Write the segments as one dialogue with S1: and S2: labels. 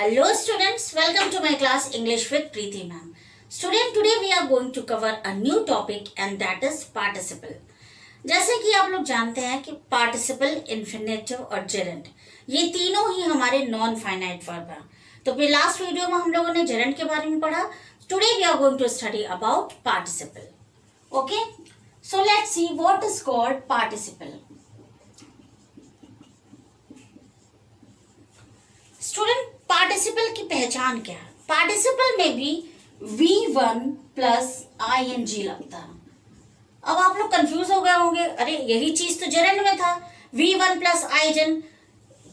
S1: Hello students, welcome to my class English with Preeti ma'am. Student, today we are going to cover a new topic and that is participle. जैसे कि आप लोग जानते हैं कि participle, infinitive और gerund ये तीनों ही हमारे नॉन फाइनाइट वर्ब हैं. तो फिर लास्ट वीडियो में हम लोगों ने gerund के बारे में पढ़ा. Today we are going to study about participle. Okay? So let's see what is called participle. Student, participle की पहचान क्या है? पार्टिसिपल में भी V1 प्लस ing लगता है. अब आप लोग कंफ्यूज हो गए होंगे, अरे यही चीज तो जेरेंड में था, V1 प्लस ing.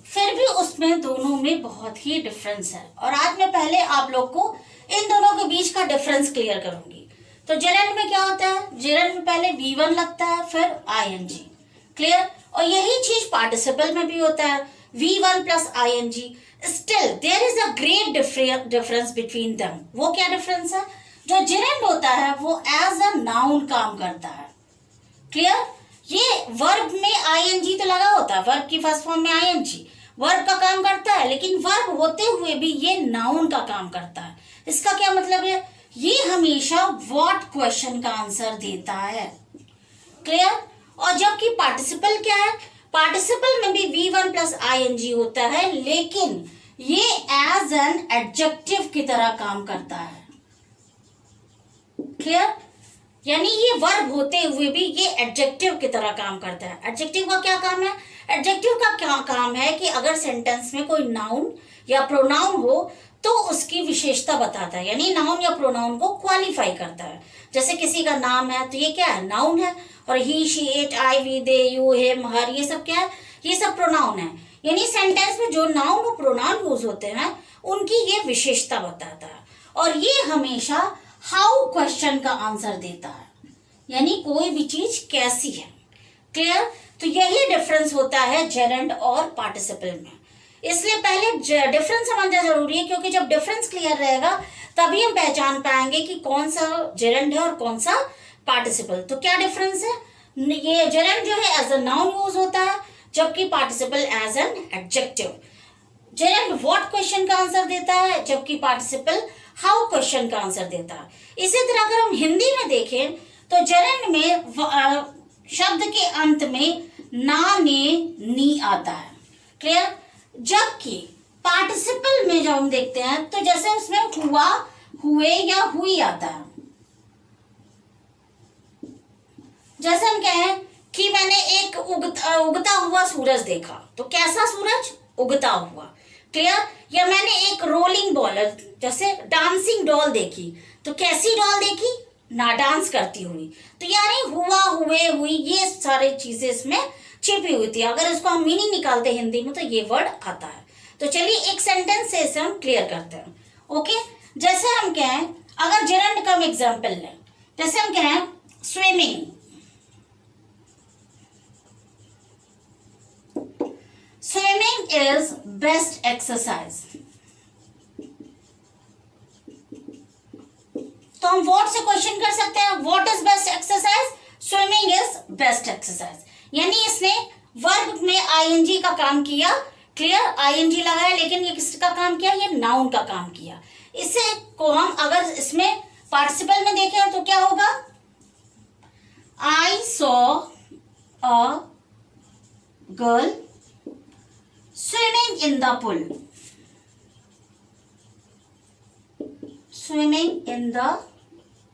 S1: फिर भी उसमें दोनों में बहुत ही डिफरेंस है और आज मैं पहले आप लोग को इन दोनों के बीच का डिफरेंस क्लियर करूंगी. तो जेरेंड में क्या होता है? जेरेंड में पहले V1 लगता है फिर ing. क्लियर? और यही चीज पार्टिसिपल में भी होता है, V1 plus ing. Still there is a great difference between them. वो क्या डिफरेंस है? जो जेरेंड होता है वो एज अ नाउन काम करता है. क्लियर? ये वर्ब में ing तो लगा होता है, वर्ब की फर्स्ट फॉर्म में ing वर्ब का काम करता है, लेकिन वर्ब होते हुए भी ये नाउन का काम करता है. इसका क्या मतलब है? ये हमेशा व्हाट क्वेश्चन का आंसर देता है. क्लियर? और जबकि पार्टिसिपल क्या है? पार्टिसिपल में भी V1 प्लस ing होता है, लेकिन ये एज एन एडजेक्टिव की तरह काम करता है. क्लियर? यानी ये वर्ब होते हुए भी ये एडजेक्टिव की तरह काम करता है. एडजेक्टिव का क्या काम है? एडजेक्टिव का क्या काम है कि अगर सेंटेंस में कोई नाउन या प्रोनाउन हो तो उसकी विशेषता बताता है, यानी नाउन या प्रोनाउन को क्वालिफाई करता है. जैसे किसी का नाम है तो ये क्या है? नाउन है. और he, she, it, I, we, they, you, him, her, ये सब क्या है? ये सब प्रोनाउन है. यानी सेंटेंस में जो नाउन और प्रोनाउन यूज होते हैं उनकी ये विशेषता बताता है. और ये हमेशा हाउ क्वेश्चन का आंसर देता है, यानी कोई भी चीज कैसी है. क्लियर? तो यही डिफरेंस होता है जेरेंड और पार्टिसिपल में. इसलिए पहले डिफरेंस समझना जरूरी है, क्योंकि जब डिफरेंस क्लियर रहेगा तभी हम पहचान पाएंगे कि कौन सा जेरेंड है और कौन सा पार्टिसिपल. तो क्या डिफरेंस है? ये जेरेंड जो है एज अ नाउन यूज होता है, जबकि participle as an adjective. Gerund what question का आंसर देता है, जबकि पार्टिसिपल हाउ क्वेश्चन का आंसर देता है. इसी तरह अगर हम हिंदी में देखें तो जेरेंड में शब्द के अंत में ना, ने, नी आता है. क्लियर? जबकि पार्टिसिपल में जब हम देखते हैं तो जैसे उसमें हुआ, हुए या हुई आता है. जैसे हम कहें कि मैंने एक उगता हुआ सूरज देखा, तो कैसा सूरज? उगता हुआ. क्लियर? या मैंने एक रोलिंग बॉल, जैसे डांसिंग डॉल देखी, तो कैसी डॉल देखी? ना डांस करती हुई. तो यानी हुआ, हुए, हुई, ये सारी चीजें इसमें छिपी हुई थी. अगर इसको हम मीनिंग निकालते हैं हिंदी में तो ये वर्ड आता है. तो चलिए एक सेंटेंस से इसे हम क्लियर करते हैं. ओके? जैसे हम कहें, अगर जेरेंड का हम एग्जाम्पल लें, जैसे हम कहें swimming. Swimming is best exercise. तो हम व्हाट से क्वेश्चन कर सकते हैं, what is best exercise? Swimming is best exercise. यानी इसने वर्ब में ing का काम किया. क्लियर? ing लगाया, लेकिन ये किसका काम किया? ये नाउन का काम किया. इसे को हम अगर इसमें पार्टिसिपल में देखें तो क्या होगा? I saw a girl swimming in the pool. Swimming in the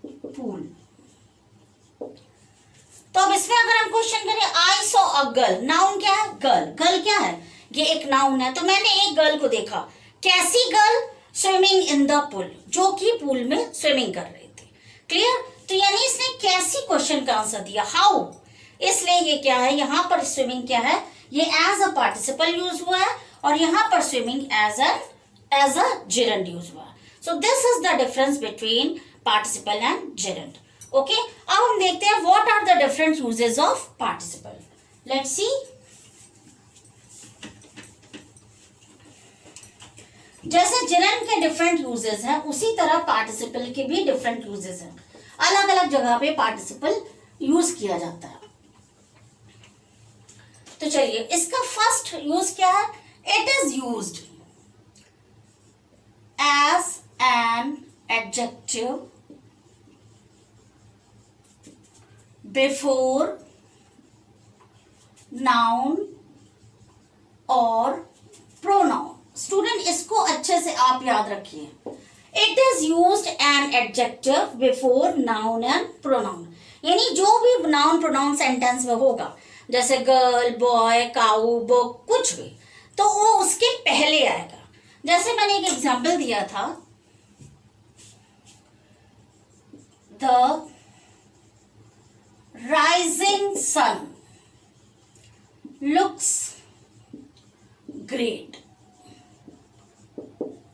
S1: pool. तो अब इसमें अगर हम क्वेश्चन करें, I saw a girl, noun क्या है? गर्ल. गर्ल क्या है? ये एक नाउन है. तो मैंने एक गर्ल को देखा. कैसी girl? Swimming in the pool, जो कि पूल में स्विमिंग कर रही थी. क्लियर? तो यानी इसने कैसी क्वेश्चन का आंसर दिया, हाउ. इसलिए ये क्या है, यहाँ पर स्विमिंग क्या है? ये एज अ पार्टिसिपल यूज हुआ है और यहाँ पर swimming as a gerund use हुआ है. So this is the difference between participle and gerund. Okay? अब हम देखते हैं what are the different uses of participle. Let's see. जैसे जेरेंड के डिफरेंट यूजेस हैं, उसी तरह पार्टिसिपल के भी डिफरेंट यूजेस हैं. अलग अलग जगह पे पार्टिसिपल यूज किया जाता है. तो चलिए इसका फर्स्ट यूज क्या है? It is used. adjective before noun और pronoun. स्टूडेंट इसको अच्छे से आप याद रखिए. It is used N adjective before noun and pronoun. यानी जो भी नाउन प्रोनाउन सेंटेंस में होगा, जैसे गर्ल, बॉय, काऊ, बुक, कुछ भी, तो वो उसके पहले आएगा. जैसे मैंने एक एग्जांपल दिया था, the rising sun looks great.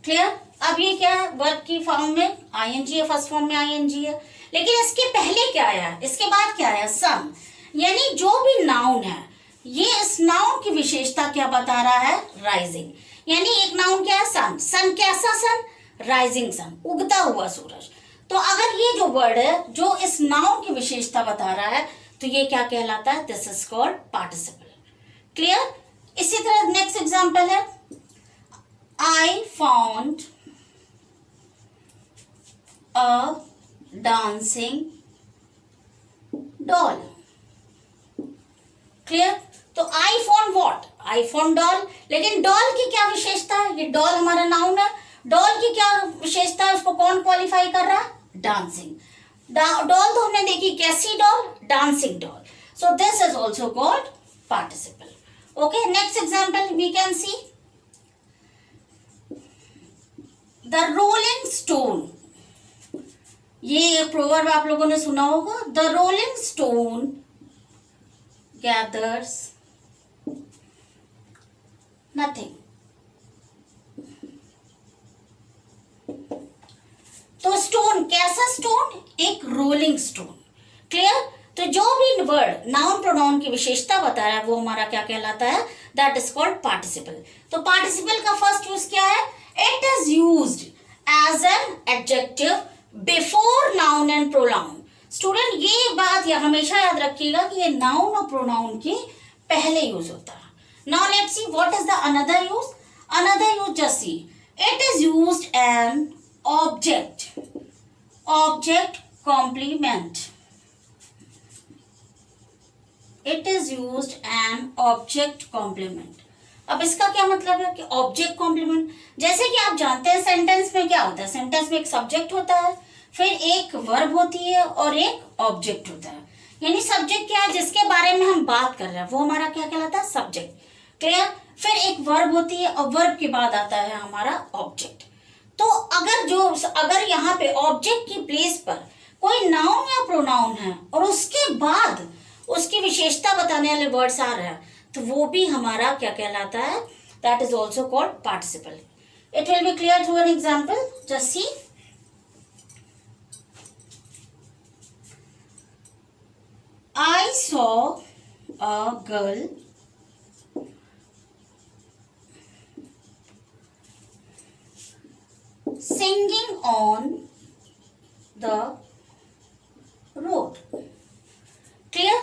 S1: Clear? अब ये क्या है? वर्ब की फॉर्म में आईएनजी है, फर्स्ट फॉर्म में आईएनजी है, लेकिन इसके पहले क्या आया, इसके बाद क्या आया? सन. यानी जो भी नाउन है, ये इस नाउन की विशेषता क्या बता रहा है? राइजिंग. यानी एक नाउन क्या है? सन. सन कैसा सन? राइजिंग सन, उगता हुआ सूरज. तो अगर ये जो वर्ड है जो इस नाउन की विशेषता बता रहा है, तो ये क्या कहलाता है? This is called participle. Clear? इसी तरह नेक्स्ट एग्जांपल है, I found a dancing doll. Clear? तो I found what? I found doll. लेकिन डॉल की क्या विशेषता है? ये डॉल हमारा नाउन है. डॉल की क्या विशेषता है? उसको कौन क्वालिफाई कर रहा है? डांसिंग. डॉल तो हमने देखी, कैसी doll? Dancing doll. So this is also called participle. Okay, next example we can see the rolling stone. ये प्रोवर्ब आप लोगों ने सुना होगा, the rolling stone gathers nothing. तो स्टोन कैसा स्टोन? एक रोलिंग स्टोन. क्लियर? तो जो भी वर्ड नाउन प्रोनाउन की विशेषता बता रहा है वो हमारा क्या कहलाता है? That is called participle. तो पार्टिसिपल का फर्स्ट यूज क्या है? It is used as an adjective before noun and pronoun. Student ये बात या हमेशा याद रखिएगा कि ये नाउन और प्रोनाउन के पहले यूज होता है. Now let's see what is the another use. Another use, just see, it is used an object. Object complement. It is used an object complement. अब इसका क्या मतलब है कि ऑब्जेक्ट कॉम्प्लीमेंट? जैसे कि आप जानते हैं सेंटेंस में क्या होता है? सेंटेंस में एक सब्जेक्ट होता है, फिर एक वर्ब होती है और एक ऑब्जेक्ट होता है. यानी सब्जेक्ट क्या है? जिसके बारे में हम बात कर रहे हैं वो हमारा क्या कहलाता है? सब्जेक्ट. क्लियर? फिर एक वर्ब होती है और वर्ब के बाद आता है हमारा ऑब्जेक्ट. तो अगर यहाँ पे ऑब्जेक्ट की प्लेस पर कोई नाउन या प्रोनाउन है और उसके बाद उसकी विशेषता बताने वाले वर्ड्स आ रहे हैं, तो वो भी हमारा क्या कहलाता है? That is also called participle. It will be clear through an example. Just see, I saw a girl singing on the road. Clear?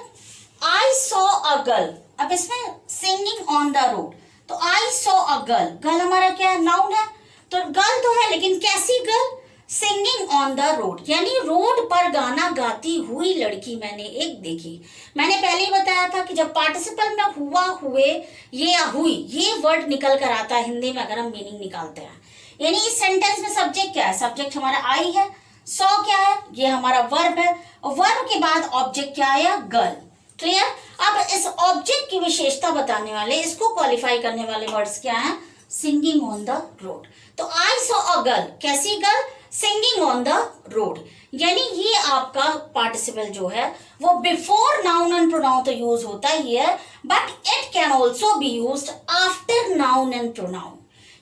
S1: I saw a girl. अब इसमें singing on the road, तो I saw a girl. Girl हमारा क्या है? Noun है. तो girl तो है, लेकिन कैसी girl? Singing on the road. यानी रोड पर गाना गाती हुई लड़की मैंने एक देखी. मैंने पहले ही बताया था कि जब पार्टिसिपल में हुआ, हुए, ये या हुई, ये वर्ड निकल कर आता है हिंदी में अगर हम मीनिंग निकालते हैं. यानी इस सेंटेंस में सब्जेक्ट क्या है? सब्जेक्ट हमारा आई है. सॉ क्या है? ये हमारा वर्ब है, और वर्ब के बाद ऑब्जेक्ट क्या आया? गर्ल. क्लियर? अब इस ऑब्जेक्ट की विशेषता बताने वाले, इसको क्वालिफाई करने वाले वर्ड्स क्या हैं? Singing on the road. तो आई सॉ अ गर्ल, कैसी girl? Singing on the road. यानी ये आपका पार्टिसिपल जो है वो बिफोर नाउन एंड प्रोनाउन तो यूज होता ही है, but it can also be used after noun and pronoun.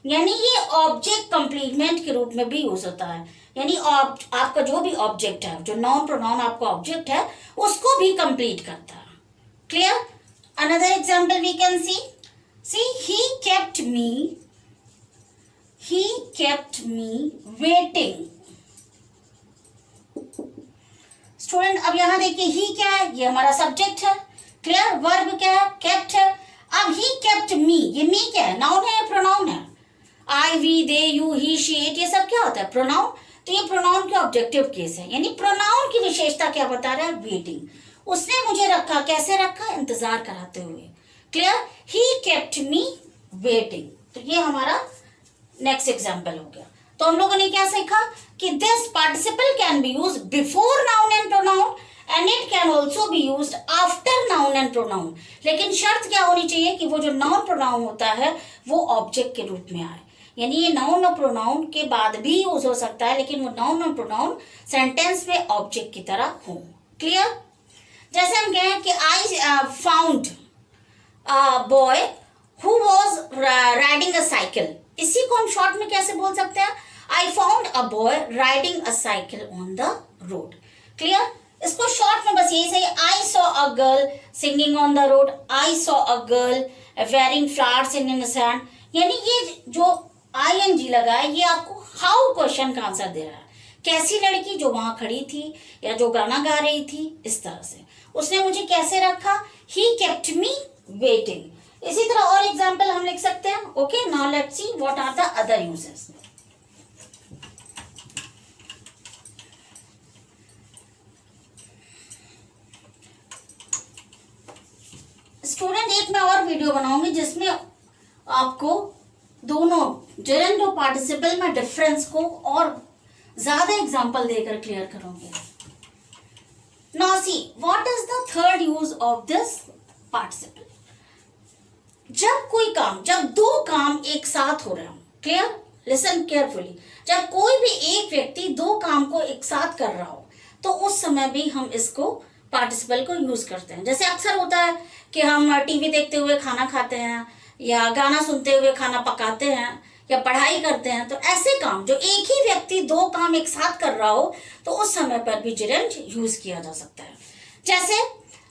S1: यानी ये ऑब्जेक्ट कंप्लीटमेंट के रूप में भी यूज होता है. यानी आपका जो भी ऑब्जेक्ट है, जो नाउन प्रोनाउन आपका ऑब्जेक्ट है, उसको भी कंप्लीट करता है. Clear? Another example we can see. He kept me waiting. Student अब यहां देखिए, ही क्या है? ये हमारा सब्जेक्ट है. क्लियर? वर्ब क्या है? केप्ट है. अब ही केप्ट मी, ये मी क्या है? नाउन है या प्रोनाउन है? I, we, they, you, he, she, it, ये सब क्या होता है? प्रोनाउन. तो ये प्रोनाउन के ऑब्जेक्टिव केस है, यानी प्रोनाउन की विशेषता क्या बता रहा है, वेटिंग। उसने मुझे रखा, कैसे रखा, इंतजार कराते हुए। Clear, he kept me waiting. तो ये हमारा नेक्स्ट एग्जाम्पल हो गया। तो हम लोगों ने क्या सीखा कि this participle can be use before noun and pronoun and it can also be use after noun and pronoun. लेकिन शर्त क्या होनी चाहिए कि वो जो नाउन प्रोनाउन होता है वो ऑब्जेक्ट के रूप में आए, यानी ये नाउन और प्रोनाउन के बाद भी यूज हो सकता है, लेकिन वो नाउन और प्रोनाउन सेंटेंस में ऑब्जेक्ट की तरह हो। क्लियर, जैसे हम कहें कि I found boy who was riding a cycle, इसी को हम शॉर्ट में कैसे बोल सकते हैं, आई found a boy riding a cycle on the road. Clear, इसको शॉर्ट में बस यही सही, I saw a girl singing on the road, I saw a girl wearing flowers in the sand. यानी ये जो ING लगा है ये आपको हाउ क्वेश्चन का आंसर दे रहा है, कैसी लड़की जो वहां खड़ी थी या जो गाना गा रही थी, इस तरह से उसने मुझे कैसे रखा, ही केप्ट मी वेटिंग। इसी तरह और एग्जाम्पल हम लिख सकते हैं। Okay, now let's see what are the other uses. Student, एक मैं और वीडियो बनाऊंगी जिसमें आपको दोनों जेरेंट और पार्टिसिपल में डिफरेंस को और ज्यादा एग्जांपल देकर क्लियर करूंगी। Now see what is the third use of this participle. जब कोई काम, जब दो काम एक साथ हो रहे हो, क्लियर, लिसन केयरफुली, जब कोई भी एक व्यक्ति दो काम को एक साथ कर रहा हो तो उस समय भी हम इसको पार्टिसिपल को यूज करते हैं। जैसे अक्सर होता है कि हम टीवी देखते हुए खाना खाते हैं या गाना सुनते हुए खाना पकाते हैं या पढ़ाई करते हैं, तो ऐसे काम जो एक ही व्यक्ति दो काम एक साथ कर रहा हो तो उस समय पर भी जेरेंट यूज किया जा सकता है। जैसे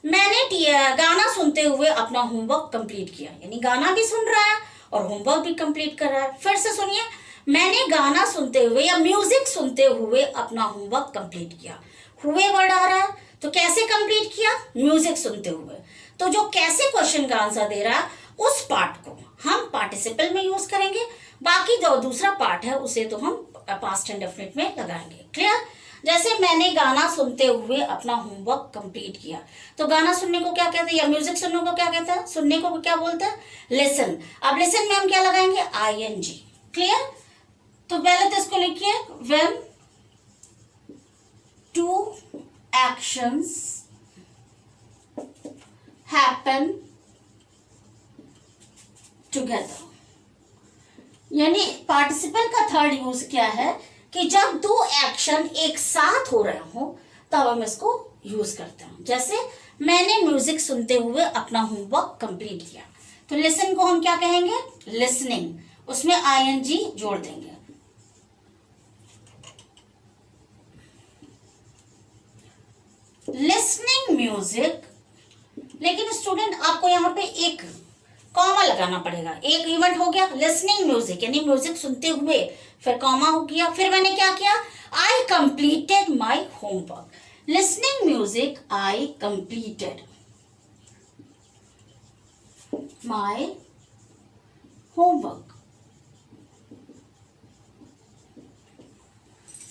S1: मैंने गाना सुनते हुए अपना होमवर्क कंप्लीट किया, यानी गाना भी सुन रहा है और होमवर्क भी कंप्लीट कर रहा है। फिर से सुनिए, मैंने गाना सुनते हुए या म्यूजिक सुनते हुए अपना होमवर्क कंप्लीट किया। हुए वर्ड आ रहा है तो कैसे कंप्लीट किया, म्यूजिक सुनते हुए। तो जो कैसे क्वेश्चन का आंसर दे रहा है उस पार्ट को हम पार्टिसिपल में यूज करेंगे, बाकी जो दूसरा पार्ट है उसे तो हम पास्ट एंड डेफिनेट में लगाएंगे। क्लियर, जैसे मैंने गाना सुनते हुए अपना होमवर्क कंप्लीट किया, तो गाना सुनने को क्या कहते हैं या म्यूजिक सुनने को क्या कहते हैं, सुनने को क्या बोलते हैं, लिसन। अब लिसन में हम क्या लगाएंगे, ING। क्लियर, तो पहले तो इसको लिखिए, when two actions happen together, यानी पार्टिसिपल का थर्ड यूज क्या है कि जब दो एक्शन एक साथ हो रहे हो तब हम इसको यूज करते हैं। जैसे मैंने म्यूजिक सुनते हुए अपना होमवर्क कंप्लीट किया, तो लिसन को हम क्या कहेंगे, लिसनिंग, उसमें ING जोड़ देंगे। लिसनिंग म्यूजिक, लेकिन स्टूडेंट आपको यहाँ पे एक कॉमा लगाना पड़ेगा। एक इवेंट हो गया लिसनिंग म्यूजिक, यानी म्यूजिक सुनते हुए, फिर कॉमा हो गया, फिर मैंने क्या किया, I completed my homework. Listening music, I completed my homework.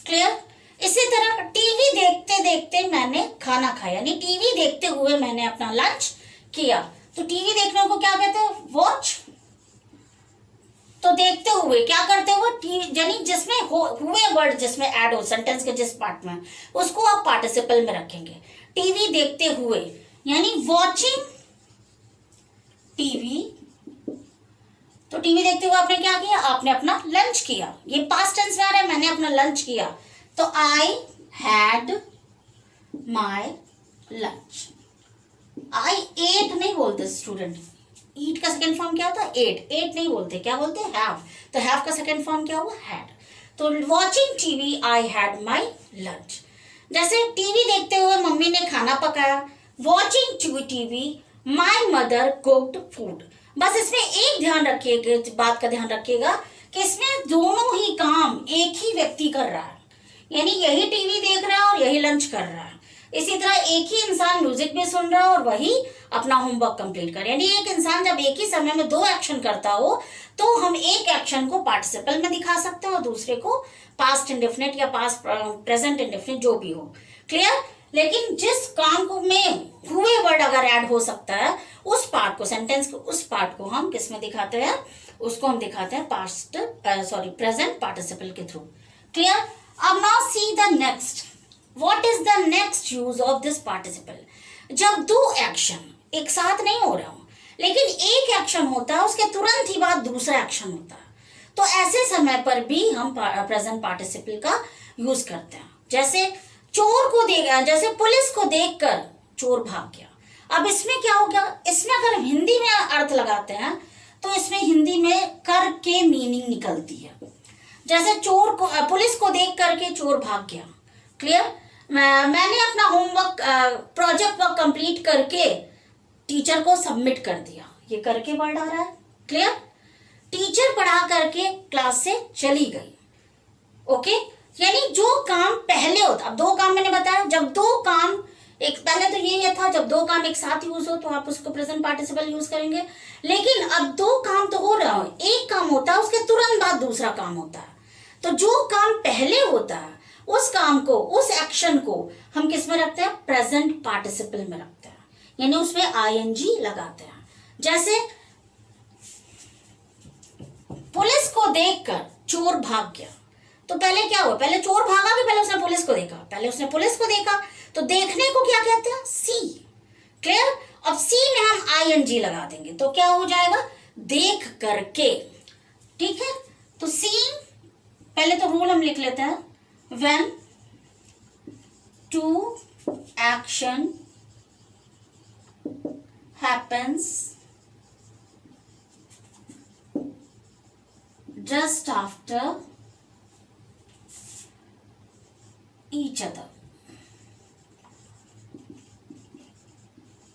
S1: Clear, इसी तरह टीवी देखते देखते मैंने खाना खाया, यानी टीवी देखते हुए मैंने अपना लंच किया। तो टीवी देखने को क्या कहते हैं, वॉच। तो देखते हुए, क्या करते हुए, टीवी, यानी जिसमें हुए वर्ड जिसमें ऐड हो सेंटेंस के जिस पार्ट में, उसको आप पार्टिसिपल में रखेंगे। टीवी देखते हुए यानी वॉचिंग टीवी। तो टीवी देखते हुए आपने क्या किया, आपने अपना लंच किया। ये पास्ट टेंस में आ रहा है, मैंने अपना लंच किया, तो I had my lunch. I ate नहीं बोलते स्टूडेंट, ईट का सेकेंड फॉर्म क्या होता है, एट। एट नहीं बोलते, क्या बोलते हैं, हैव। तो हैव का सेकेंड फॉर्म क्या हुआ, हैड। तो watching TV I had my lunch. जैसे टीवी देखते हुए मम्मी ने खाना पकाया, watching TV my mother cooked food. बस इसमें एक ध्यान रखिएगा, बात का ध्यान रखिएगा कि इसमें दोनों ही काम एक ही व्यक्ति कर रहा है, यानी यही टीवी देख रहा है और यही लंच कर रहा है। इसी तरह एक ही इंसान म्यूजिक भी सुन रहा है और वही अपना होमवर्क कंप्लीट करे। यानी एक इंसान जब एक ही समय में दो एक्शन करता हो तो हम एक एक्शन को पार्टिसिपल में दिखा सकते हैं और दूसरे को पास्ट इंडेफिनिट या पास्ट प्रेजेंट इंडेफिनिट जो भी हो। क्लियर? लेकिन जिस काम को में हुए वर्ड अगर ऐड हो सकता है उस पार्ट को, सेंटेंस के उस पार्ट को हम किस में दिखाते हैं? उसको हम दिखाते हैं पास्ट प्रेजेंट पार्टिसिपल के थ्रू। क्लियर? अब now see the next, what is the next use of this participle. जब दो एक्शन एक साथ नहीं हो रहा हो लेकिन एक एक्शन होता है उसके तुरंत ही बाद दूसरा एक्शन होता है, तो ऐसे समय पर भी हम प्रेजेंट पार्टिसिपल का यूज करते हैं। जैसे चोर को जैसे पुलिस को देखकर चोर भाग गया। अब इसमें क्या हो गया? इसमें अगर हम हिंदी में अर्थ लगाते हैं तो इसमें हिंदी में कर के मीनिंग निकलती है। जैसे चोर को पुलिस को देख करके चोर भाग गया। क्लियर? मैंने अपना होमवर्क प्रोजेक्ट वर्क कंप्लीट करके टीचर को सबमिट कर दिया। ये करके वर्ड आ रहा है। क्लियर? टीचर पढ़ा करके क्लास से चली गई। ओके, यानी जो काम पहले होता, अब दो काम मैंने बताया, जब दो काम एक, पहले तो ये था जब दो काम एक साथ यूज हो तो आप उसको प्रेजेंट पार्टिसिपल यूज करेंगे, लेकिन अब दो काम तो हो रहा हो, एक काम होता है उसके तुरंत बाद दूसरा काम होता है, तो जो काम पहले होता है उस काम को, उस एक्शन को हम किस में रखते हैं? प्रेजेंट पार्टिसिपल में रखते हैं, यानी उसमें आईएनजी लगाते हैं। जैसे पुलिस को देखकर चोर भाग गया, तो पहले क्या हुआ? पहले चोर भागा कि पहले उसने पुलिस को देखा? पहले उसने पुलिस को देखा, तो देखने को क्या कहते हैं? सी। क्लियर? अब सी में हम आईएनजी लगा देंगे तो क्या हो जाएगा? देख करके। ठीक है, तो सी, पहले तो रूल हम लिख लेते हैं, when two action happens just after each other,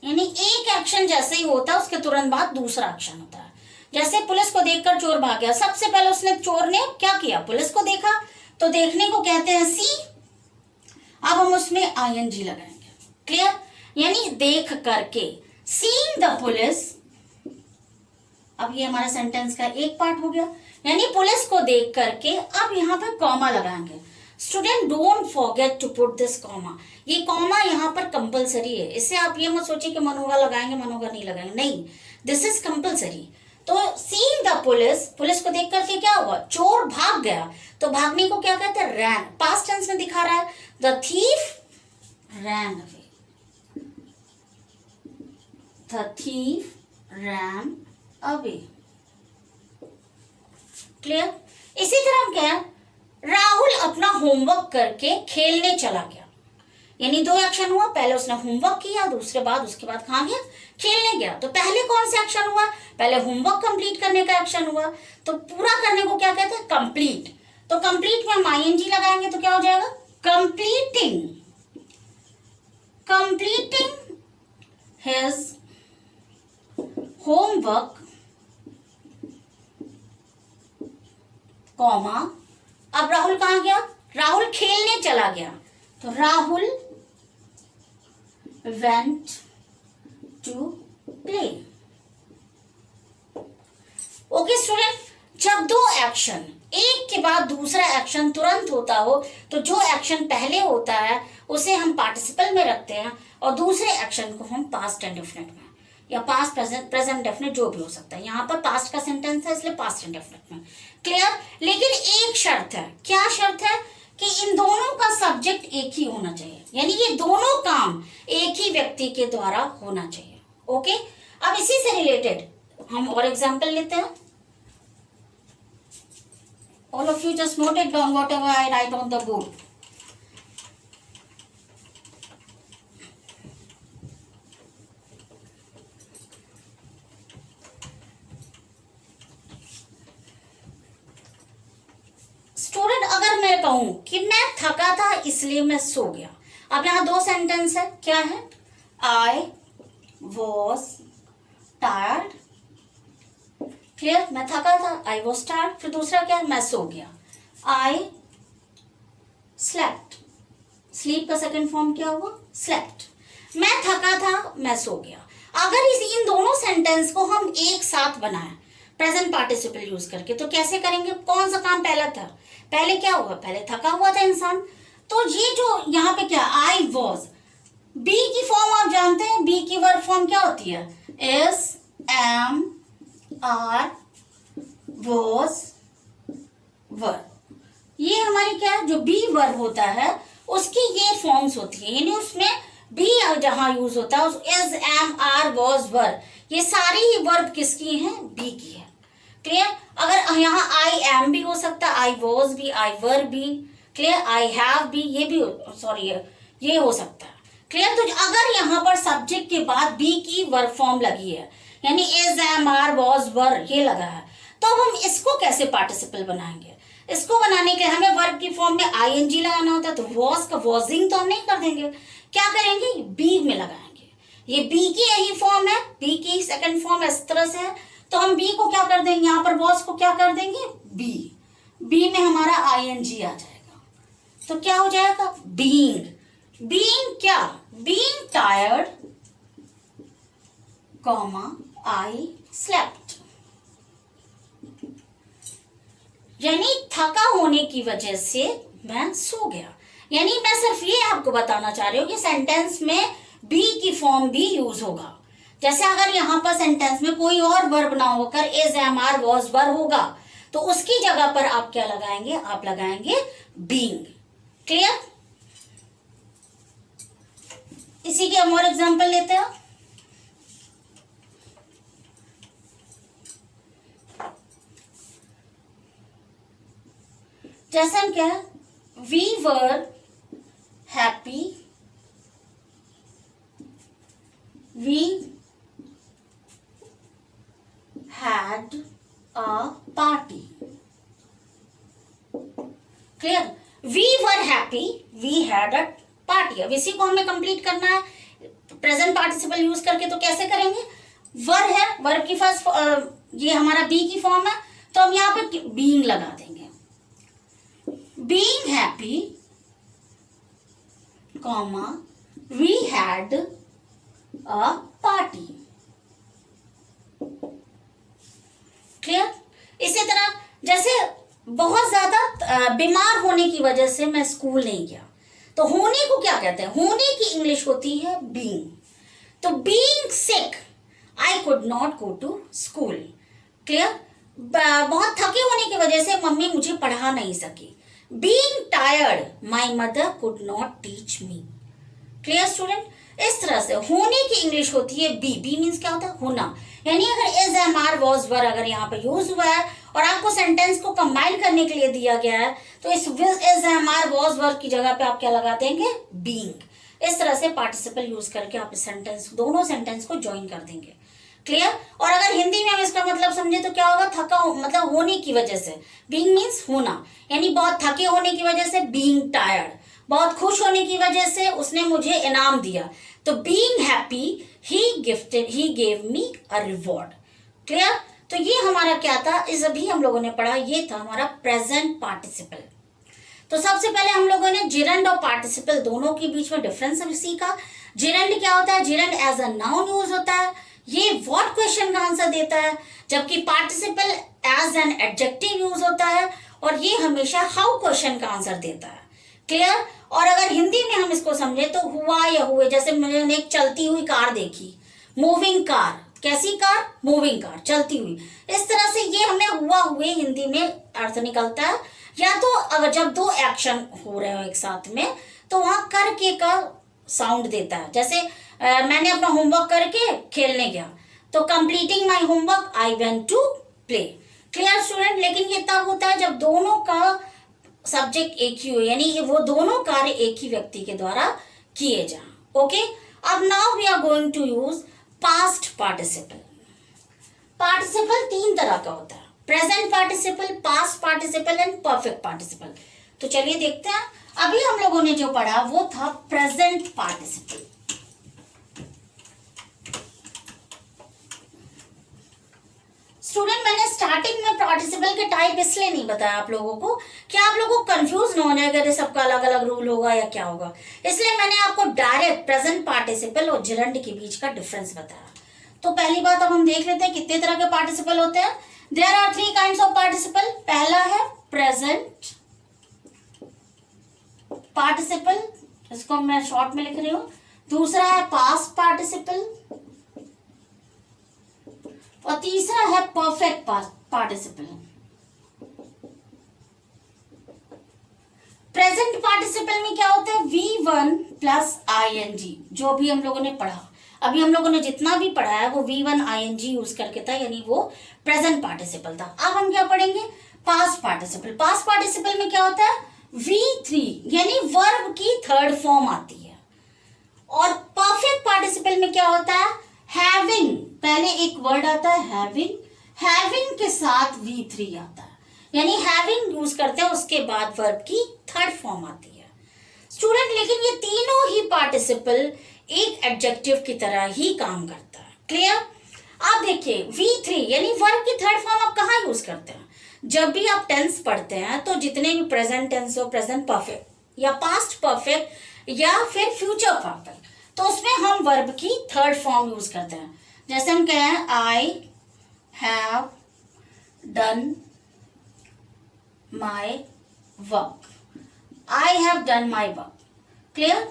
S1: यानी एक एक्शन जैसे ही होता है उसके तुरंत बाद दूसरा एक्शन होता है। जैसे पुलिस को देखकर चोर भाग गया, सबसे पहले उसने, चोर ने क्या किया? पुलिस को देखा, तो देखने को कहते हैं सी। अब हम उसमें आईएनजी लगाएंगे। क्लियर? यानी देख करके, सीइंग द पुलिस। अब ये हमारा सेंटेंस का एक पार्ट हो गया, यानी पुलिस को देख करके। अब यहाँ पे कॉमा लगाएंगे। Student don't forget to put this comma. ये कॉमा यहाँ पर कंपलसरी है, इससे आप ये मत सोचिए कि मनोगा लगाएंगे मनोगा नहीं लगाएंगे, नहीं, दिस इज कंपलसरी। तो सीइंग द पुलिस, पुलिस को देख करके क्या हुआ? चोर भाग गया, तो भागने को क्या कहते हैं? रैन। पास्ट टेंस में दिखा रहा है, the thief ran away, The thief ran away. Clear? इसी तरह क्या है? राहुल अपना होमवर्क करके खेलने चला गया, यानी दो एक्शन हुआ, पहले उसने होमवर्क किया, दूसरे बाद उसके बाद कहाँ गया? खेलने गया। तो पहले कौन सा एक्शन हुआ? पहले होमवर्क कंप्लीट करने का एक्शन हुआ, तो पूरा करने को क्या कहते हैं? कंप्लीट। तो कंप्लीट में हम आईएनजी लगाएंगे तो क्या हो जाएगा? Completing, completing his homework, comma. अब राहुल कहाँ गया? राहुल खेलने चला गया, तो Rahul went to play. Okay student, जब दो एक्शन एक के बाद दूसरा एक्शन तुरंत होता हो तो जो एक्शन पहले होता है उसे हम पार्टिसिपल में रखते हैं और दूसरे एक्शन को हम पास्ट इंडेफिनिट में या पास्ट प्रेजेंट डेफिनेट जो भी हो सकता है। यहाँ पर पास्ट का सेंटेंस है इसलिए पास्ट इंडेफिनिट में। क्लियर? लेकिन एक शर्त है। क्या शर्त है? कि इन दोनों का सब्जेक्ट एक ही होना चाहिए, यानी ये दोनों काम एक ही व्यक्ति के द्वारा होना चाहिए। ओके, अब इसी से रिलेटेड हम और एग्जाम्पल लेते हैं। All of you just note it down what ever I right on the board. Student, अगर मैं कहूं कि मैं थका था इसलिए मैं सो गया, अब यहां दो सेंटेंस है, क्या है? I was tired. क्लियर? मैं थका था, आई वॉज टायर्ड। फिर दूसरा क्या है? मैं सो गया, आई स्लेप्ट। स्लीप का सेकंड फॉर्म क्या हुआ? स्लेप्ट। मैं थका था, मैं सो गया। अगर इन दोनों सेंटेंस को हम एक साथ बनाएं प्रेजेंट पार्टिसिपल यूज करके तो कैसे करेंगे? कौन सा काम पहला था? पहले क्या हुआ? पहले थका हुआ था इंसान। तो ये जो यहाँ पे क्या, आई वॉज, बी की फॉर्म आप जानते हैं, बी की वर्ब फॉर्म क्या होती है? Is am are was verb. ये हमारी क्या है, जो बी वर्ब होता है उसकी ये फॉर्म्स होती है, यानी उसमें बी जहां यूज होता है is am are was verb, ये सारी ही वर्ब किसकी हैं? बी की है। क्लियर? अगर यहाँ आई एम भी हो सकता है, आई वॉज भी, आई वर भी, क्लियर, आई हैव भी, ये भी सॉरी ये हो सकता है। क्लियर? तो अगर यहाँ पर सब्जेक्ट के बाद बी की वर्ब फॉर्म लगी है, यानी is am are was were ये लगा है, तो अब हम इसको कैसे पार्टिसिपल बनाएंगे? इसको बनाने के लिए हमें वर्ब की फॉर्म में आईएनजी लगाना होता है, तो वॉज का वॉजिंग तो हम नहीं कर देंगे, क्या करेंगे? बी में लगाएंगे। ये बी की यही फॉर्म है, बी की सेकंड फॉर्म इस तरह से है, तो हम बी को क्या कर देंगे? यहाँ पर वॉज को क्या कर देंगे? बी। बी में हमारा आईएनजी आ जाएगा, तो क्या हो जाएगा? बीइंग। बीइंग क्या? Being tired, comma I slept, यानी थका होने की वजह से मैं सो गया। यानी मैं सिर्फ ये आपको बताना चाह रही हूँ कि सेंटेंस में बी की फॉर्म भी यूज होगा। जैसे अगर यहाँ पर सेंटेंस में कोई और वर्ब ना होकर is am are was were होगा तो उसकी जगह पर आप क्या लगाएंगे? आप लगाएंगे बीइंग। क्लियर? इसी के हम और एग्जांपल लेते हैं। जैसे हम क्या है, we were happy, we had a party. Clear? We were happy, we had a party. अब इसी को हमें कंप्लीट करना है प्रेजेंट पार्टिसिपल यूज करके, तो कैसे करेंगे? वर है, वर्ब की फर्स्ट ये हमारा बी की फॉर्म है, तो हम यहाँ पे बीइंग लगा देंगे। Being happy, comma we had a party. Clear? इसी तरह जैसे बहुत ज्यादा बीमार होने की वजह से मैं स्कूल नहीं गया, तो होने को क्या कहते हैं? होने की इंग्लिश होती है बीइंग। तो being sick I could not go to school. Clear? बहुत थके होने की वजह से मम्मी मुझे पढ़ा नहीं सकी। Being tired my mother could not teach me. Clear student? इस तरह से होने की इंग्लिश होती है बी। बी मीन्स क्या होता है? होना। यानी अगर is am are was were अगर यहाँ पे यूज हुआ है और आपको सेंटेंस को कंबाइन करने के लिए दिया गया है, तो इस is am are was were की जगह पे आप क्या लगा देंगे? बीइंग। इस तरह से पार्टिसिपल यूज करके आप सेंटेंस, दोनों सेंटेंस को ज्वाइन कर देंगे। क्लियर? और अगर हिंदी में हम इसका मतलब समझे तो क्या होगा? थका मतलब होने की वजह से, बीइंग मीन्स होना, यानी बहुत थके होने की वजह से बीइंग टायर्ड, बहुत खुश होने की वजह से उसने मुझे इनाम दिया, तो being happy he gave me a reward. Clear? तो ये हमारा क्या था, इस अभी हम लोगों ने पढ़ा, ये था हमारा प्रेजेंट पार्टिसिपल। तो सबसे पहले हम लोगों ने जिरंड और पार्टिसिपल दोनों के बीच में डिफरेंस सीखा। जिरंड क्या होता है? Gerund as a noun use होता है, ये व्हाट क्वेश्चन का आंसर देता है, जबकि participle as an adjective use होता है और ये हमेशा हाउ क्वेश्चन का आंसर देता है। क्लियर? और अगर हिंदी में हम इसको समझे तो हुआ या हुए, जैसे मैंने एक चलती हुई कार देखी, मूविंग कार। कैसी कार? मूविंग कार, चलती हुई। इस तरह से ये हमें हुआ हुए हिंदी में अर्थ निकलता है। या तो अगर जब दो एक्शन हो रहे हो एक साथ में तो वहां करके का साउंड देता है। जैसे मैंने अपना होमवर्क करके खेलने गया, तो completing my homework I went to play. Clear student? लेकिन ये तब होता है जब दोनों का सब्जेक्ट एक ही हो, यानी ये वो दोनों कार्य एक ही व्यक्ति के द्वारा किए जाएं। ओके? अब now we are going to use past participle. Participle तीन तरह का होता है, present participle, past participle and perfect participle. तो चलिए देखते हैं। अभी हम लोगों ने जो पढ़ा वो था प्रेजेंट पार्टिसिपल। स्टूडेंट मैंने स्टार्टिंग में पार्टिसिपल के टाइप इसलिए नहीं बताया आप लोगों को कि आप लोगों को कंफ्यूज न होने अगर सबका अलग अलग रूल होगा या क्या होगा, इसलिए मैंने आपको डायरेक्ट प्रेजेंट पार्टिसिपल और जिरंड के बीच का डिफरेंस बताया। तो पहली बात अब हम देख लेते हैं कितने तरह के पार्टिसिपल होते हैं। There are 3 kinds of participle. पहला है प्रेजेंट पार्टिसिपल, इसको मैं शॉर्ट में लिख रही हूं। दूसरा है पास्ट पार्टिसिपल और तीसरा है परफेक्ट पार्टिसिपल। प्रेजेंट पार्टिसिपल में क्या होता है, V1 प्लस ing, जो भी हम लोगों ने पढ़ा, अभी हम लोगों ने जितना भी पढ़ा है वो V1 ing यूज करके था, यानी वो प्रेजेंट पार्टिसिपल था। अब हम क्या पढ़ेंगे, पास्ट पार्टिसिपल। पास्ट पार्टिसिपल में क्या होता है, V3 यानी वर्ब की थर्ड फॉर्म आती है। और परफेक्ट पार्टिसिपल में क्या होता है, हैविंग, पहले एक वर्ड आता है हैविंग, हैविंग के साथ V3 आता है, यानी हैविंग यूज करते हैं, उसके बाद वर्ब की थर्ड फॉर्म आती है। स्टूडेंट लेकिन ये तीनों ही पार्टिसिपल एक एडजेक्टिव की तरह ही काम करता है। क्लियर। आप देखिए V3 यानी वर्ब की थर्ड फॉर्म आप कहाँ यूज करते हैं, जब भी आप टेंस पढ़ते हैं तो जितने भी प्रेजेंट टेंस हो, प्रेजेंट परफेक्ट या पास्ट परफेक्ट या फिर फ्यूचर परफेक्ट, तो उसमें हम वर्ब की थर्ड फॉर्म यूज करते हैं। जैसे हम कहें I have done my work, I have done my work. Clear.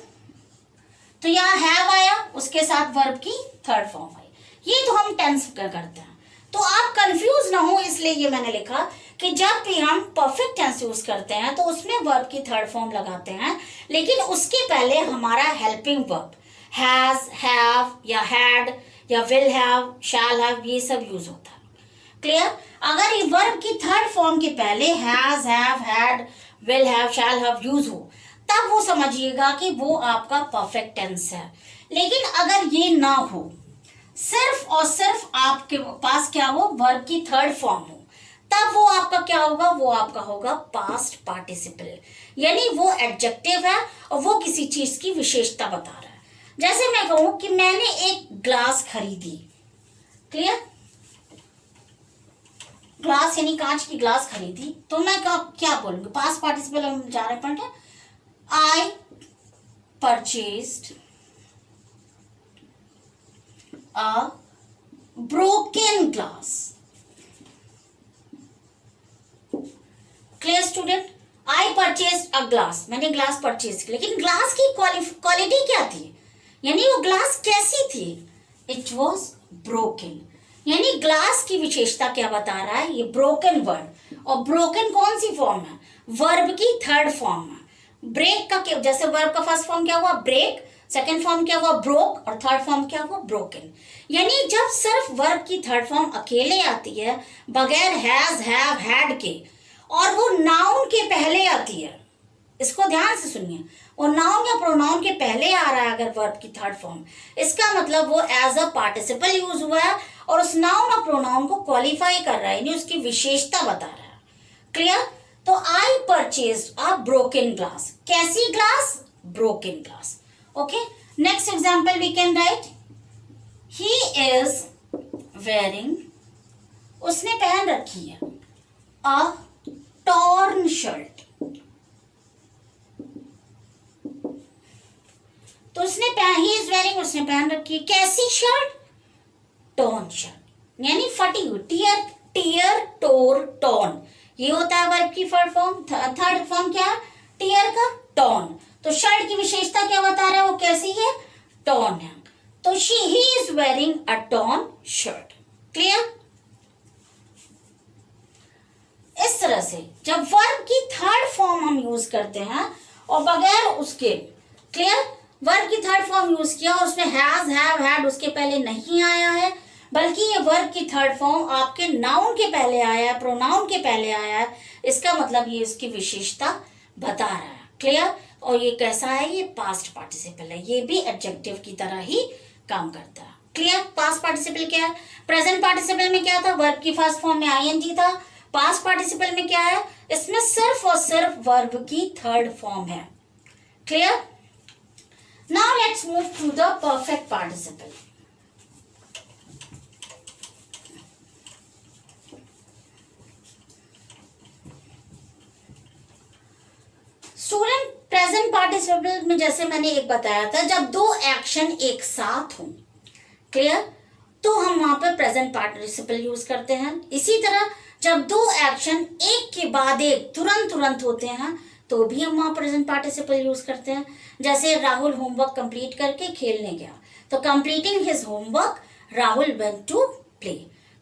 S1: तो यहाँ हैव आया, उसके साथ वर्ब की थर्ड फॉर्म आई, ये तो हम टेंस करते हैं। तो आप कंफ्यूज ना हो इसलिए ये मैंने लिखा कि जब भी हम परफेक्ट टेंस यूज करते हैं तो उसमें वर्ब की थर्ड फॉर्म लगाते हैं, लेकिन उसके पहले हमारा हेल्पिंग वर्ब हैज, हैव या हैड या विल हैव, शैल हैव, ये सब यूज होता है। क्लियर। अगर ये वर्ब की थर्ड फॉर्म के पहले has, have, had, will have, shall have use हो, तब वो समझिएगा कि वो आपका परफेक्ट टेंस है। लेकिन अगर ये ना हो, सिर्फ और सिर्फ आपके पास क्या हो, वर्ब की थर्ड फॉर्म हो, तब वो आपका क्या होगा, वो आपका होगा पास्ट पार्टिसिपल, यानी वो एडजेक्टिव है और वो किसी चीज की विशेषता बता रहा है। जैसे मैं कहूं कि मैंने एक ग्लास खरीदी। क्लियर। ग्लास यानी कांच की ग्लास खरीदी, तो मैं क्या बोलूंगी, पास्ट पार्टिसिपल हम जा रहे पढ़ने, I purchased a broken glass। Clear student. I purchase a glass, मैंने ग्लास परचेज किया, लेकिन ग्लास की क्वालिटी क्या थी, यानी वो ग्लास कैसी थी, इट वॉज ब्रोकन, यानी ग्लास की विशेषता क्या बता रहा है, ये ब्रोकन वर्ड। और ब्रोकन कौन सी फॉर्म है, वर्ब की थर्ड फॉर्म है। ब्रेक का क्या, जैसे वर्ब का फर्स्ट फॉर्म क्या हुआ, ब्रेक, सेकेंड फॉर्म क्या हुआ, ब्रोक, और थर्ड फॉर्म क्या हुआ, ब्रोकन। यानी जब सिर्फ वर्ब की थर्ड फॉर्म अकेले आती है बगैर हैज, हैव, हैड के, और वो नाउन के पहले आती है, इसको ध्यान से सुनिए, और नाउन या प्रोनाउन के पहले आ रहा है अगर वर्ब की थर्ड फॉर्म, इसका मतलब वो एज अ पार्टिसिपल यूज हुआ है और उस नाउन और प्रोनाउन को क्वालिफाई कर रहा है, यानी उसकी विशेषता बता रहा है। क्लियर। तो I purchased a broken glass, कैसी glass, broken glass. Okay, next example we can write, he is wearing, उसने पहन रखी है, अ टॉर्न शर्ट, तो उसने ही इज वेयरिंग, उसने पहन रखी है कैसी शर्ट, टॉर्न शर्ट, यानी फटी हुई, टियर, टियर, टोर, टॉर्न, ये होता है वर्ब की थर्ड फॉर्म। थर्ड फॉर्म क्या है, टियर का, टॉर्न। तो शर्ट की विशेषता क्या बता रहा है, वो कैसी है, टॉर्न है। तो ही is wearing a torn shirt. Clear. इस तरह से जब वर्ब की थर्ड फॉर्म हम यूज करते हैं और बगैर उसके, क्लियर, वर्ब की थर्ड फॉर्म यूज किया और उसमें हैज, हैव, हैड उसके पहले नहीं आया है, बल्कि ये वर्ब की थर्ड फॉर्म आपके नाउन के पहले आया है, प्रोनाउन के पहले आया है, इसका मतलब ये इसकी विशेषता बता रहा है। क्लियर। और ये कैसा है, ये पास्ट पार्टिसिपल है, ये भी एडजेक्टिव की तरह ही काम करता है। क्लियर। पास्ट पार्टिसिपल क्या है, प्रेजेंट पार्टिसिपल में क्या था, वर्ब की फर्स्ट फॉर्म में आईएनजी था। पास्ट पार्टिसिपल में क्या है, इसमें सिर्फ और सिर्फ वर्ब की थर्ड फॉर्म है। Clear. Now let's move to the perfect participle. Student present participle में जैसे मैंने एक बताया था, जब दो एक्शन एक साथ हों, क्लियर, तो हम वहां पे प्रेजेंट पार्टिसिपल यूज करते हैं। इसी तरह जब दो एक्शन एक के बाद एक तुरंत तुरंत होते हैं तो भी हम वहां प्रेजेंट पार्टिसिपल यूज करते हैं। जैसे राहुल होमवर्क कंप्लीट करके खेलने गया, तो completing his homework Rahul went to play,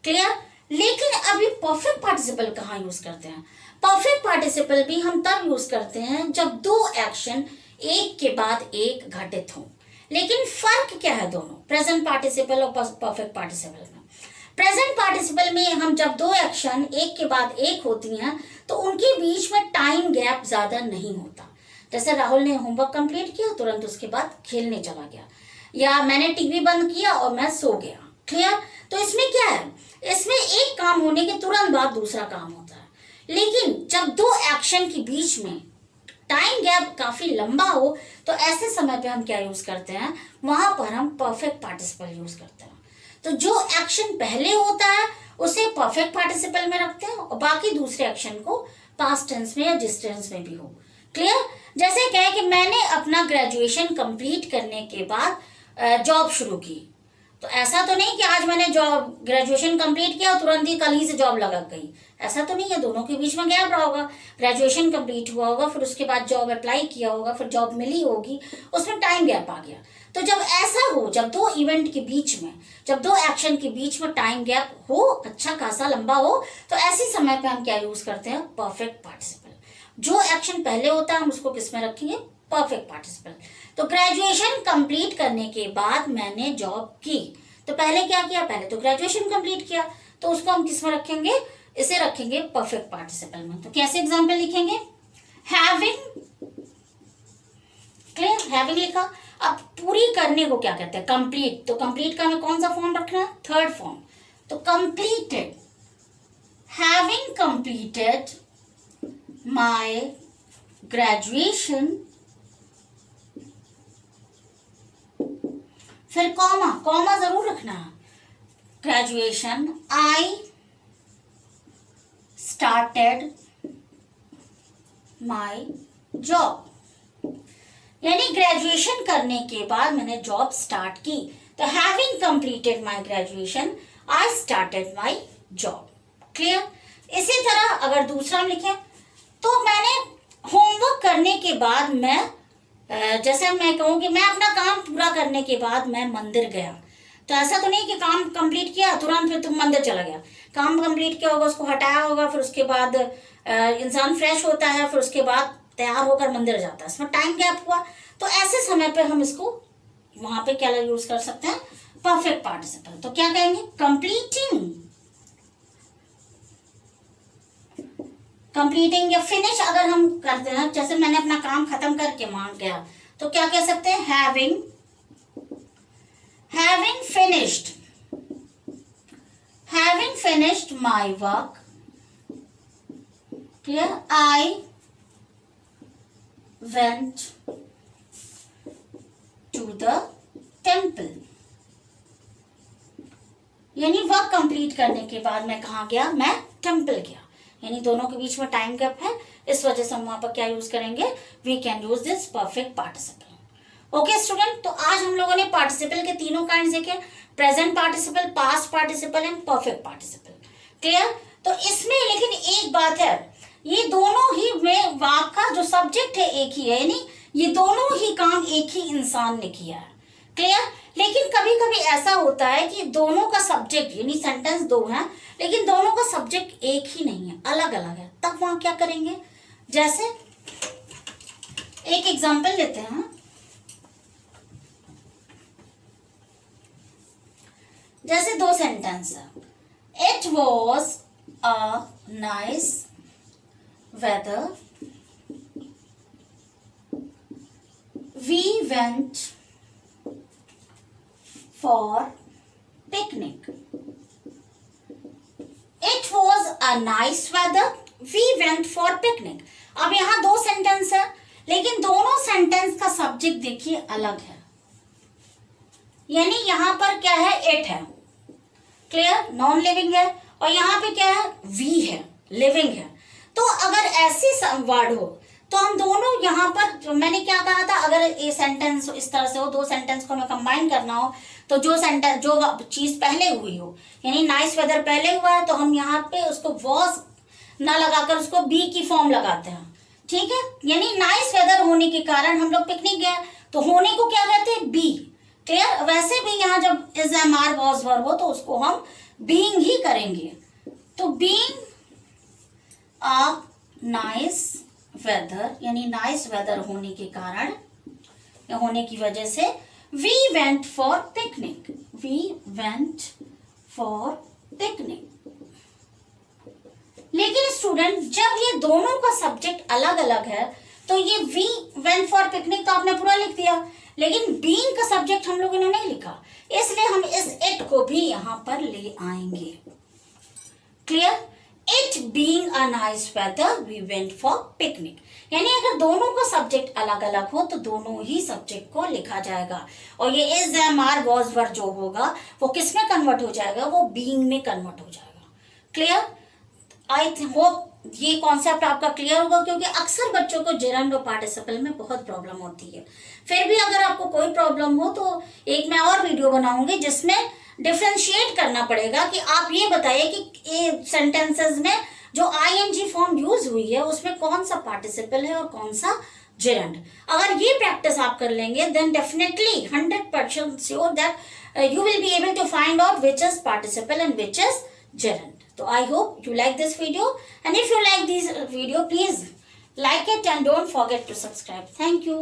S1: clear. लेकिन अभी परफेक्ट पार्टिसिपल कहाँ यूज करते हैं? परफेक्ट पार्टिसिपल भी हम तब यूज करते हैं जब दो एक्शन एक के बाद एक घटित हों। लेकिन फर्क क्या है दोनों, प्रेजेंट पार्टिसिपल और परफेक्ट पार्टिसिपल में? प्रेजेंट पार्टिसिपल में हम जब दो एक्शन एक के बाद एक होती हैं तो उनके बीच में टाइम गैप ज्यादा नहीं होता। जैसे राहुल ने होमवर्क कंप्लीट किया, तुरंत उसके बाद खेलने चला गया, या मैंने टीवी बंद किया और मैं सो गया, क्लियर। तो इसमें क्या है, इसमें एक काम होने के तुरंत बाद दूसरा काम होता है। लेकिन जब दो एक्शन के बीच में टाइम गैप काफी लंबा हो तो ऐसे समय पे हम क्या यूज करते हैं, वहां पर हम परफेक्ट पार्टिसिपल यूज करते हैं। तो जो एक्शन पहले होता है उसे परफेक्ट पार्टिसिपल में रखते हैं और बाकी दूसरे एक्शन को पास्ट टेंस में या जिस टेंस में भी हो, क्लियर। जैसे कहे कि मैंने अपना ग्रेजुएशन कंप्लीट करने के बाद जॉब शुरू की, तो ऐसा तो नहीं कि आज मैंने जॉब ग्रेजुएशन कंप्लीट किया और तुरंत ही कल ही से जॉब लगा गई, ऐसा तो नहीं है। दोनों के बीच में गैप रहा होगा, ग्रेजुएशन कंप्लीट हुआ होगा, फिर उसके बाद जॉब अप्लाई किया होगा, फिर जॉब मिली होगी, उसमें टाइम गैप आ गया। तो जब ऐसा हो, जब दो इवेंट के बीच में, जब दो एक्शन के बीच में टाइम गैप हो, अच्छा खासा लंबा हो, तो ऐसे समय पे हम क्या यूज करते हैं, परफेक्ट पार्टिसिपल। जो एक्शन पहले होता है हम उसको किस में रखेंगे, परफेक्ट पार्टिसिपल। तो ग्रेजुएशन कंप्लीट करने के बाद मैंने जॉब की, तो पहले क्या किया, पहले तो ग्रेजुएशन कंप्लीट किया, तो उसको हम किस में रखेंगे, इसे रखेंगे परफेक्ट पार्टिसिपल में। तो कैसे एग्जांपल लिखेंगे, हैविंग, क्लियर, हैविंग लिखा। अब पूरी करने को क्या कहते हैं, कंप्लीट। तो कंप्लीट का हमें कौन सा फॉर्म रखना है, थर्ड फॉर्म। तो completed, having completed my graduation, फिर कॉमा, कॉमा जरूर रखना है, graduation I started my job, यानी ग्रेजुएशन करने के बाद मैंने जॉब स्टार्ट की। तो having completed my graduation I started my job, clear. इसी तरह अगर दूसरा हम लिखें, तो मैंने होमवर्क करने के बाद मैं जैसे मैं कहूँ कि मैं अपना काम पूरा करने के बाद मैं मंदिर गया, तो ऐसा तो नहीं कि काम कंप्लीट किया तुरंत फिर तुम मंदिर चला गया। काम कंप्लीट किया होगा, उसको हटाया होगा, फिर उसके बाद इंसान फ्रेश होता है, फिर उसके बाद तैयार होकर मंदिर जाता है, इसमें टाइम गैप हुआ। तो ऐसे समय पे हम इसको वहां पे क्या यूज कर सकते हैं, परफेक्ट पार्टिसिपल। तो क्या कहेंगे, कंप्लीटिंग, कंप्लीटिंग या फिनिश अगर हम करते हैं, जैसे मैंने अपना काम खत्म करके मान गया, तो क्या कह सकते हैं, having finished my work, clear, I went to the temple, यानी वर्क कंप्लीट करने के बाद मैं कहाँ गया, मैं टेम्पल गया। यानी दोनों के बीच में टाइम गैप है, इस वजह से हम वहां पर क्या यूज करेंगे, we can use this perfect participle. Okay student, तो आज हम लोगों ने पार्टिसिपल के तीनों काइंड देखे, present participle, past participle and perfect participle, clear. तो इसमें लेकिन एक बात है, ये दोनों ही में वाक का जो सब्जेक्ट है एक ही है, यानी ये दोनों ही काम एक ही इंसान ने किया है, क्लियर। लेकिन कभी कभी ऐसा होता है कि दोनों का सब्जेक्ट, यानी सेंटेंस दो है लेकिन दोनों का सब्जेक्ट एक ही नहीं है, अलग अलग है, तब वहां क्या करेंगे। जैसे एक एग्जांपल लेते हैं, जैसे दो सेंटेंस है, it was a nice weather, we went for picnic. It was a nice weather. We went for picnic. अब यहाँ दो सेंटेंस है लेकिन दोनों सेंटेंस का सब्जेक्ट देखिए अलग है, यानी यहाँ पर क्या है, इट है, क्लियर, नॉन लिविंग है, और यहाँ पे क्या है, वी है, लिविंग है। तो अगर ऐसी वर्ड हो तो हम दोनों यहाँ पर, मैंने क्या कहा था, अगर ये सेंटेंस इस तरह से हो, दो सेंटेंस को हमें कंबाइन करना हो, तो जो सेंटेंस, जो चीज पहले हुई हो, यानी नाइस वेदर पहले हुआ है तो हम यहाँ पे उसको वॉज ना लगाकर उसको बी की फॉर्म लगाते हैं, ठीक है। यानी नाइस वेदर होने के कारण हम लोग पिकनिक गए, तो होने को क्या कहते हैं, बी। क्लियर। वैसे भी यहाँ जब is am are was verb हो तो उसको हम बीइंग ही करेंगे। तो बीइंग अ नाइस वेदर, यानी नाइस वेदर होने के कारण या होने की वजह से, we went for picnic, we went for picnic. लेकिन स्टूडेंट, जब ये दोनों का सब्जेक्ट अलग अलग है तो ये वी वेंट फॉर पिकनिक तो आपने पूरा लिख दिया, लेकिन बीइंग का सब्जेक्ट हम लोगों ने नहीं लिखा, इसलिए हम इस इट को भी यहां पर ले आएंगे। Clear. It being a nice weather we went for picnic, यानी अगर दोनों का सब्जेक्ट अलग अलग हो तो दोनों ही सब्जेक्ट को लिखा जाएगा, और ये is am are was were जो होगा वो किस में कन्वर्ट हो जाएगा, वो बीइंग में कन्वर्ट हो जाएगा। क्लियर। आई होप ये कॉन्सेप्ट आपका क्लियर होगा, क्योंकि अक्सर बच्चों को जेरंड और पार्टिसिपल में बहुत प्रॉब्लम होती है। फिर भी अगर आपको कोई प्रॉब्लम हो तो एक मैं और वीडियो बनाऊंगी जिसमें डिफरेंशिएट करना पड़ेगा कि आप ये बताइए कि ये सेंटेंसेस में जो आईएनजी फॉर्म यूज हुई है उसमें कौन सा पार्टिसिपल है और कौन सा जेरंड। अगर ये प्रैक्टिस आप कर लेंगे then definitely 100% sure that you will be able to find out which is participle and which is gerund. So I hope you like this video, and if you like this video, please like it and don't forget to subscribe. Thank you.